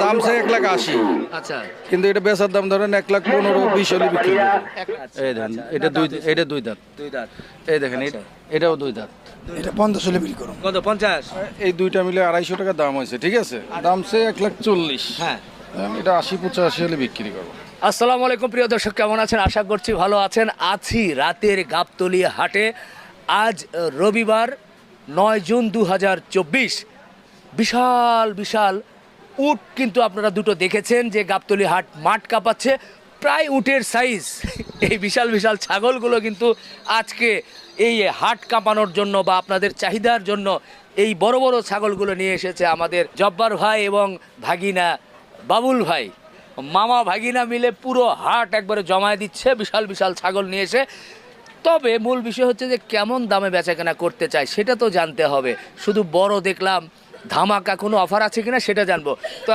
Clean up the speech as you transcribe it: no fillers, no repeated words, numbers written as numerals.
দাম চাই 1,80,000। আচ্ছা কিন্তু এটা বেচার দাম ধরেন 1,15,20 হলে বিক্রি করবো। এই দেখেন এটা দুই দাঁত। দুই দাঁত। এই দেখেন এটাও দুই দাঁত। এটা 50 হলে বিক্রি করুন। কত 50? এই দুইটা মিলে 250 টাকা দাম হয়েছে, ঠিক আছে। দাম চাই 1,40,000। হ্যাঁ। এটা 80-85 হলে বিক্রি করবো। আসসালামু আলাইকুম প্রিয় দর্শক, কেমন আছেন? আশা করছি ভালো আছেন। আছি রাতের গাবতলী হাটে। আজ রবিবার 9 জুন 2024। বিশাল বিশাল উট কিন্তু আপনারা দুটো দেখেছেন যে গাবতলী হাট মাঠ কাঁপাচ্ছে, প্রায় উটের সাইজ। এই বিশাল বিশাল ছাগলগুলো কিন্তু আজকে এই হাট কাঁপানোর জন্য বা আপনাদের চাহিদার জন্য এই বড় বড় ছাগলগুলো নিয়ে এসেছে আমাদের জব্বার ভাই এবং ভাগিনা বাবুল ভাই। মামা ভাগিনা মিলে পুরো হাট একবারে জমায়ে দিচ্ছে বিশাল বিশাল ছাগল নিয়ে এসে। তবে মূল বিষয় হচ্ছে যে কেমন দামে বেচাকেনা করতে চায় সেটা তো জানতে হবে। শুধু বড় দেখলাম, ধামাকা কোনো অফার আছে কিনা সেটা জানবো। তো